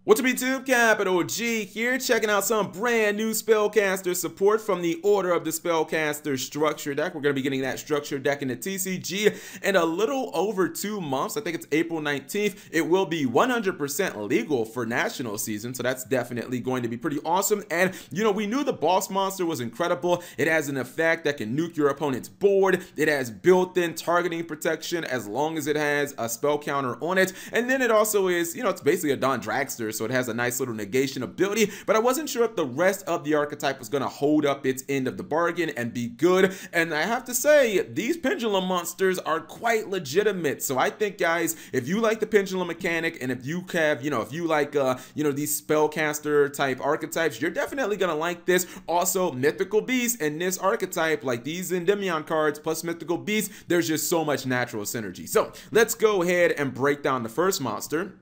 What's up YouTube, Capital G here, checking out some brand new Spellcaster support from the Order of the Spellcaster Structure deck. We're going to be getting that Structure deck into TCG in a little over 2 months. I think it's April 19th. It will be 100% legal for National Season, so that's definitely going to be pretty awesome. And, you know, we knew the boss monster was incredible. It has an effect that can nuke your opponent's board. It has built-in targeting protection as long as it has a spell counter on it. And then it also is, you know, it's basically a Don Dragster, so it has a nice little negation ability, but I wasn't sure if the rest of the archetype was going to hold up its end of the bargain and be good. And I have to say, these pendulum monsters are quite legitimate. So I think, guys, if you like the pendulum mechanic and if you have, if you like, these spellcaster type archetypes, you're definitely going to like this. Also, mythical beasts in this archetype, like these Endymion cards plus mythical beasts, there's just so much natural synergy. So let's go ahead and break down the first monster.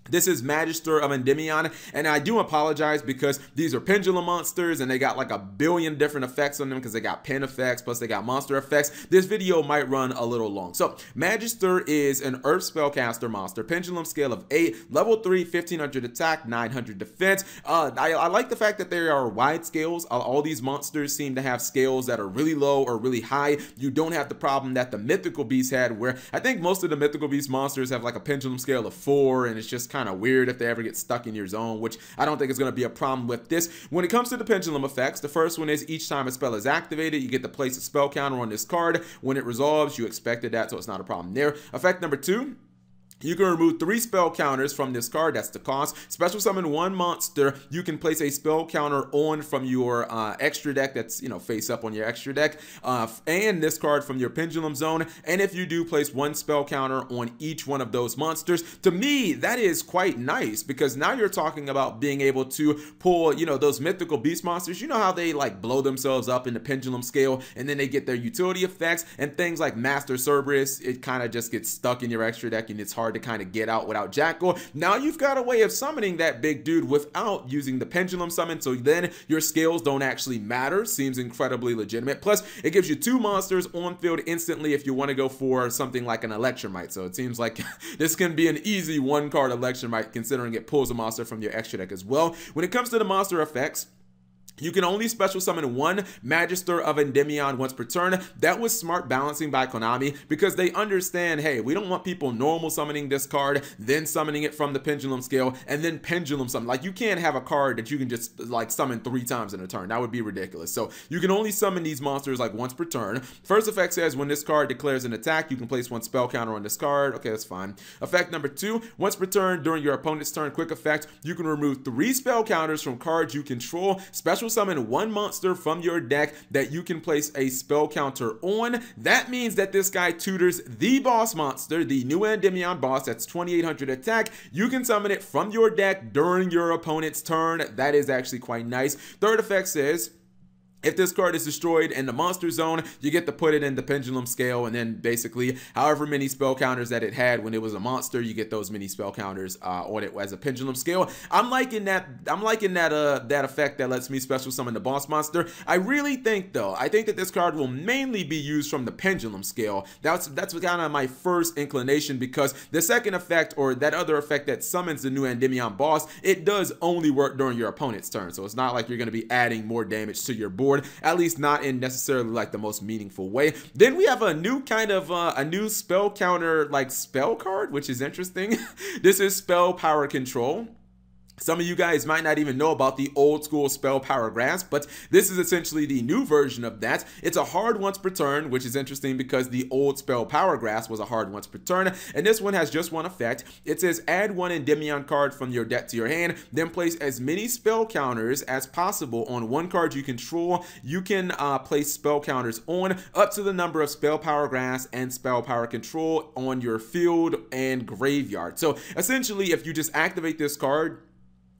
This is Magister of Endymion, and I do apologize because these are pendulum monsters and they got like a billion different effects on them because they got pen effects plus they got monster effects. This video might run a little long. So Magister is an Earth spellcaster monster, pendulum scale of 8, level 3, 1500 attack, 900 defense. I like the fact that there are wide scales. All these monsters seem to have scales that are really low or really high. You don't have the problem that the mythical beast had, where I think most of the mythical beast monsters have like a pendulum scale of 4, and it's just kind of weird if they ever get stuck in your zone, which I don't think is going to be a problem with this. When it comes to the pendulum effects, the first one is each time a spell is activated, you get to place a spell counter on this card. When it resolves, you expected that, so it's not a problem there. Effect number 2. You can remove 3 spell counters from this card. That's the cost. Special summon 1 monster. You can place a spell counter on from your extra deck that's, face up on your extra deck. And this card from your pendulum zone. And if you do place 1 spell counter on each one of those monsters, to me, that is quite nice because now you're talking about being able to pull, those mythical beast monsters. You know how they like blow themselves up in the pendulum scale and then they get their utility effects and things like Master Cerberus. It kind of just gets stuck in your extra deck and it's hard to kind of get out without Jackal. Now you've got a way of summoning that big dude without using the pendulum summon, so then your scales don't actually matter. Seems incredibly legitimate. Plus, it gives you 2 monsters on field instantly if you want to go for something like an Electromite. So it seems like this can be an easy 1-card Electromite considering it pulls a monster from your extra deck as well. When it comes to the monster effects, you can only special summon 1 Magister of Endymion once per turn. That was smart balancing by Konami because they understand, hey, we don't want people normal summoning this card, then summoning it from the pendulum scale, and then pendulum summon. Like, you can't have a card that you can just like summon 3 times in a turn. That would be ridiculous. So you can only summon these monsters like once per turn. First effect says when this card declares an attack, you can place 1 spell counter on this card. Okay, that's fine. Effect number 2, once per turn during your opponent's turn, quick effect, you can remove 3 spell counters from cards you control. Special summon 1 monster from your deck that you can place a spell counter on. That means that this guy tutors the boss monster, the new Endymion boss. That's 2800 attack. You can summon it from your deck during your opponent's turn. That is actually quite nice. Third effect says, if this card is destroyed in the monster zone, you get to put it in the pendulum scale, and then basically however many spell counters that it had when it was a monster, you get those many spell counters on it as a pendulum scale. I'm liking that. That effect that lets me special summon the boss monster. I really think though, I think that this card will mainly be used from the pendulum scale. That's kind of my first inclination because the second effect, or that other effect that summons the new Endymion boss, it does only work during your opponent's turn. So it's not like you're going to be adding more damage to your board. At least not in necessarily like the most meaningful way. Then we have a new kind of a new spell counter like spell card, which is interesting. This is Spell Power Control. Some of you guys might not even know about the old school Spell Power Grasp, but this is essentially the new version of that. It's a hard once per turn, which is interesting because the old Spell Power Grasp was a hard once per turn, and this one has just 1 effect. It says add 1 Endymion card from your deck to your hand, then place as many spell counters as possible on 1 card you control. You can place spell counters on up to the number of Spell Power Grasp and Spell Power Control on your field and graveyard. So essentially, if you just activate this card,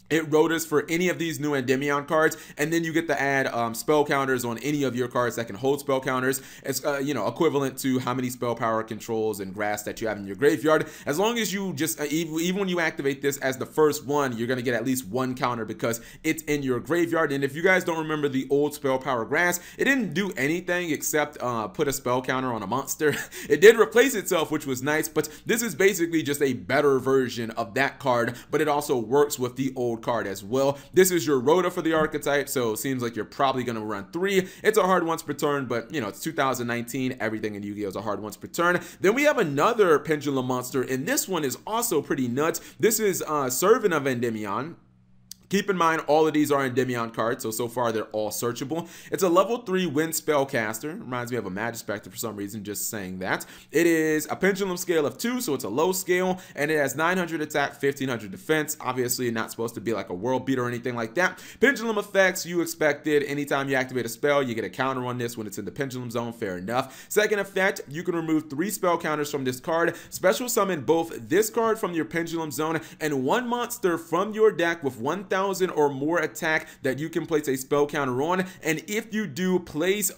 It rotas for any of these new Endymion cards, and then you get to add spell counters on any of your cards that can hold spell counters. It's you know, equivalent to how many spell power, controls, and grass that you have in your graveyard. As long as you just even when you activate this as the first one, you're gonna get at least one counter because it's in your graveyard. And if you guys don't remember the old spell power grass, it didn't do anything except put a spell counter on a monster. It did replace itself, which was nice, but this is basically just a better version of that card, but it also works with the old card as well. This is your rota for the archetype, so it seems like you're probably going to run 3. It's a hard once per turn, but you know, it's 2019. Everything in Yu-Gi-Oh is a hard once per turn. Then we have another pendulum monster, and this one is also pretty nuts. This is Servant of Endymion. Keep in mind, all of these are Endymion cards, so far they're all searchable. It's a level 3 wind spellcaster. Reminds me of a Magispector for some reason, just saying that. It is a pendulum scale of 2, so it's a low scale, and it has 900 attack, 1500 defense. Obviously, not supposed to be like a world beat or anything like that. Pendulum effects, you expected. Anytime you activate a spell, you get a counter on this when it's in the pendulum zone, fair enough. Second effect, you can remove 3 spell counters from this card. Special summon both this card from your pendulum zone and one monster from your deck with 1000 or more attack that you can place a spell counter on, and if you do, place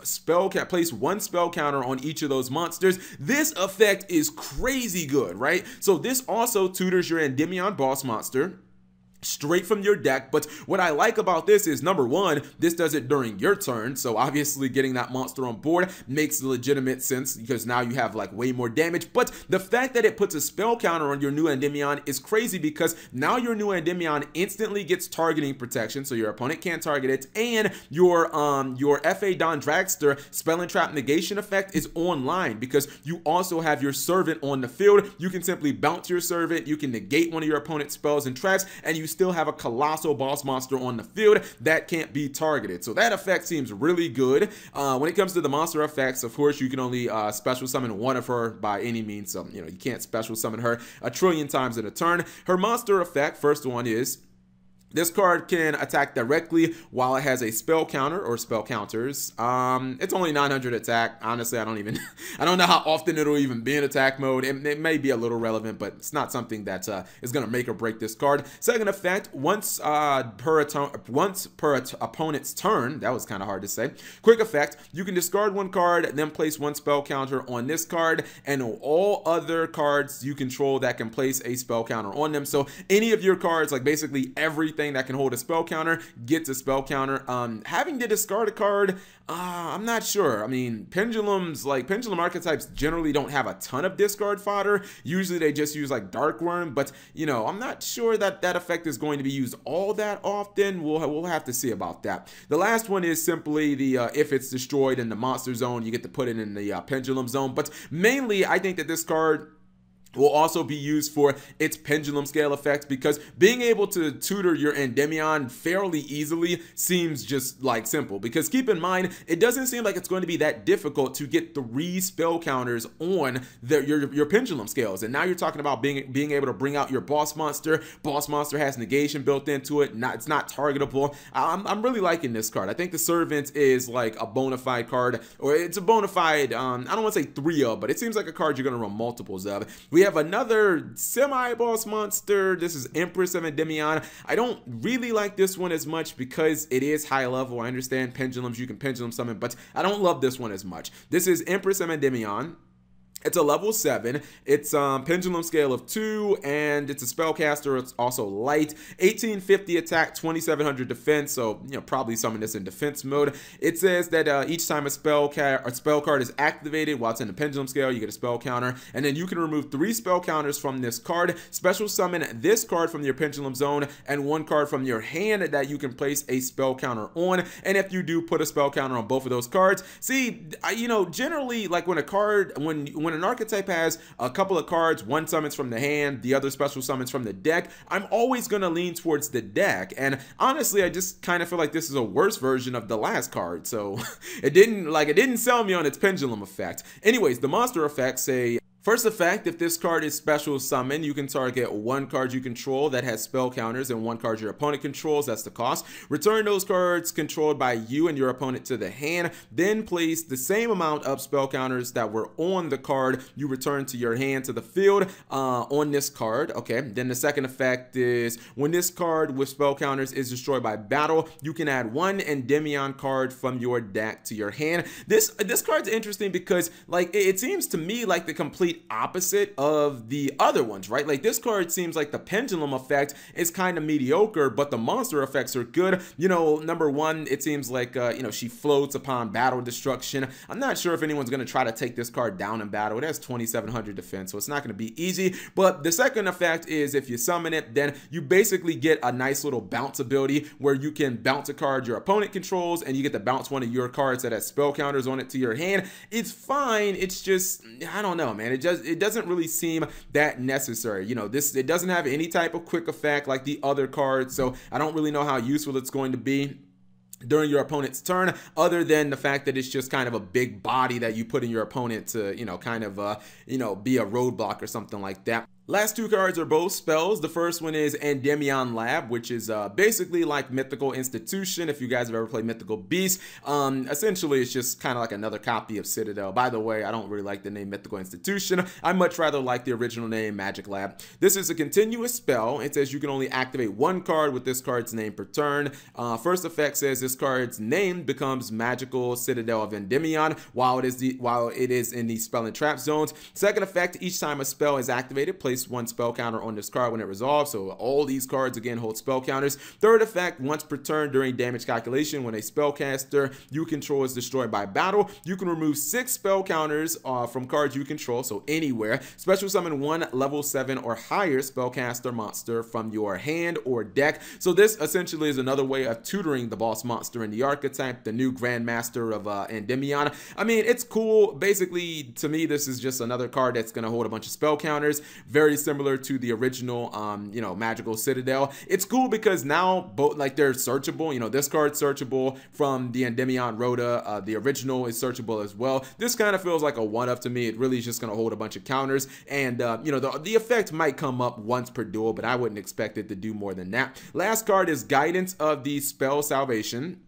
one spell counter on each of those monsters. This effect is crazy good, right? So this also tutors your Endymion boss monster straight from your deck. But what I like about this is, number one, this does it during your turn, so obviously getting that monster on board makes legitimate sense because now you have like way more damage. But the fact that it puts a spell counter on your new Endymion is crazy because now your new Endymion instantly gets targeting protection, so your opponent can't target it, and your F.A. Don Dragster spell and trap negation effect is online because you also have your servant on the field. You can simply bounce your servant, you can negate one of your opponent's spells and traps, and you still have a colossal boss monster on the field that can't be targeted. So that effect seems really good. When it comes to the monster effects, of course, you can only special summon one of her by any means. So, you know, you can't special summon her a trillion times in a turn. Her monster effect, first one is, this card can attack directly while it has a spell counter or spell counters. It's only 900 attack. Honestly, I don't know how often it'll even be in attack mode. It may be a little relevant, but it's not something that is going to make or break this card. Second effect, once per opponent's turn, that was kind of hard to say. Quick effect, you can discard one card, then place one spell counter on this card, and all other cards you control that can place a spell counter on them. So any of your cards, like basically everything that can hold a spell counter gets a spell counter. Having to discard a card, I'm not sure. I mean, pendulum archetypes generally don't have a ton of discard fodder. Usually they just use like Dark Worm, but you know, I'm not sure that that effect is going to be used all that often. We'll have to see about that. The last one is simply the if it's destroyed in the monster zone, you get to put it in the pendulum zone. But mainly, I think that this card will also be used for its pendulum scale effects, because being able to tutor your Endymion fairly easily seems just like simple. Because keep in mind, it doesn't seem like it's going to be that difficult to get 3 spell counters on your pendulum scales. And now you're talking about being able to bring out your boss monster. Boss monster has negation built into it. It's not targetable. I'm really liking this card. I think the Servant is like a bona fide card, or it's a bona fide, I don't want to say 3 of, but it seems like a card you're going to run multiples of. We have another semi-boss monster. This is Empress of Endymion. I don't really like this one as much because it is high level. I understand pendulums, you can pendulum summon, but I don't love this one as much. This is Empress of Endymion. It's a level 7. It's pendulum scale of 2, and it's a spellcaster. It's also light. 1850 attack, 2700 defense. So, you know, probably summon this in defense mode. It says that each time a spell card is activated while it's in the pendulum scale, you get a spell counter, and then you can remove 3 spell counters from this card. Special summon this card from your pendulum zone and 1 card from your hand that you can place a spell counter on. And if you do, put a spell counter on both of those cards. See, you know, generally, like when an archetype has a couple of cards, one summons from the hand, the other special summons from the deck, I'm always going to lean towards the deck. And honestly, I just kind of feel like this is a worse version of the last card. So it didn't sell me on its pendulum effect. Anyways, the monster effects say First effect, if this card is special summon, you can target one card you control that has spell counters and one card your opponent controls. That's the cost. Return those cards controlled by you and your opponent to the hand. Then place the same amount of spell counters that were on the card you return to your hand to the field on this card. Okay. Then the second effect is when this card with spell counters is destroyed by battle, you can add one Endymion card from your deck to your hand. This card's interesting because like it seems to me like the complete opposite of the other ones, right? Like this card seems like the pendulum effect is kind of mediocre, but the monster effects are good. You know, number one, it seems like you know, she floats upon battle destruction. I'm not sure if anyone's going to try to take this card down in battle. It has 2700 defense, so it's not going to be easy. But the second effect is if you summon it, then you basically get a nice little bounce ability where you can bounce a card your opponent controls and you get to bounce one of your cards that has spell counters on it to your hand. It's fine. It's just, I don't know, man. It doesn't really seem that necessary. You know, it doesn't have any type of quick effect like the other cards, so I don't really know how useful it's going to be during your opponent's turn, other than the fact that it's just kind of a big body that you put in your opponent to, you know, kind of, you know, be a roadblock or something like that. Last two cards are both spells. The first one is Endymion Lab, which is basically like Mythical Institution. If you guys have ever played Mythical Beast, essentially it's just kind of like another copy of Citadel. By the way, I don't really like the name Mythical Institution. I much rather like the original name Magic Lab. This is a continuous spell. It says you can only activate one card with this card's name per turn. First effect says this card's name becomes Magical Citadel of Endymion while it is in the spell and trap zones. Second effect, each time a spell is activated, place one spell counter on this card when it resolves. So all these cards again hold spell counters. Third effect, once per turn during damage calculation, when a spellcaster you control is destroyed by battle, you can remove 6 spell counters from cards you control, so anywhere. Special summon one level 7 or higher spellcaster monster from your hand or deck. So this essentially is another way of tutoring the boss monster in the archetype, the new Grandmaster of Endymion. I mean, it's cool. Basically, to me, this is just another card that's going to hold a bunch of spell counters. Very similar to the original, you know, Magical Citadel. It's cool because now both, like, they're searchable. You know, this card's searchable from the Endymion Rhoda. The original is searchable as well. This kind of feels like a one-up to me. It really is just going to hold a bunch of counters, and you know, the effect might come up once per duel, but I wouldn't expect it to do more than that. Last card is Guidance of the Spell Salvation,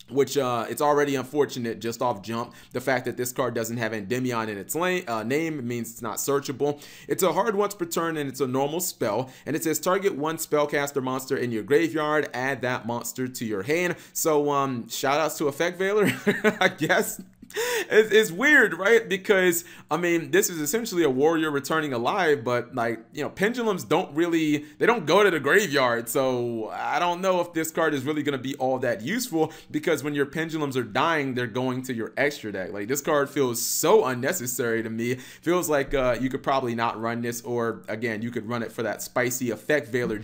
which it's already unfortunate just off jump. The fact that this card doesn't have Endymion in its name means it's not searchable. It's a hard once per turn and it's a normal spell, and it says target one spellcaster monster in your graveyard, add that monster to your hand. So shout outs to Effect Veiler, I guess. It's weird, right? Because I mean, this is essentially a warrior returning alive, but like, you know, pendulums don't go to the graveyard. So I don't know if this card is really going to be all that useful, because when your pendulums are dying, they're going to your extra deck. Like, this card feels so unnecessary to me. Feels like you could probably not run this, or again, you could run it for that spicy Effect Veiler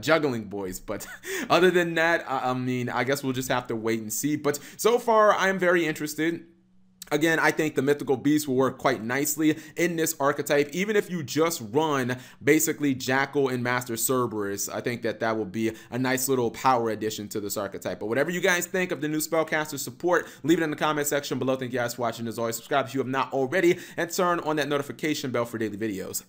juggling boys. But other than that, I mean, I guess we'll just have to wait and see. But so far, I'm very interested. Again, I think the Mythical Beast will work quite nicely in this archetype. Even if you just run basically Jackal and Master Cerberus, I think that will be a nice little power addition to this archetype. But whatever you guys think of the new Spellcaster support, leave it in the comment section below. Thank you guys for watching. As always, subscribe if you have not already, and turn on that notification bell for daily videos.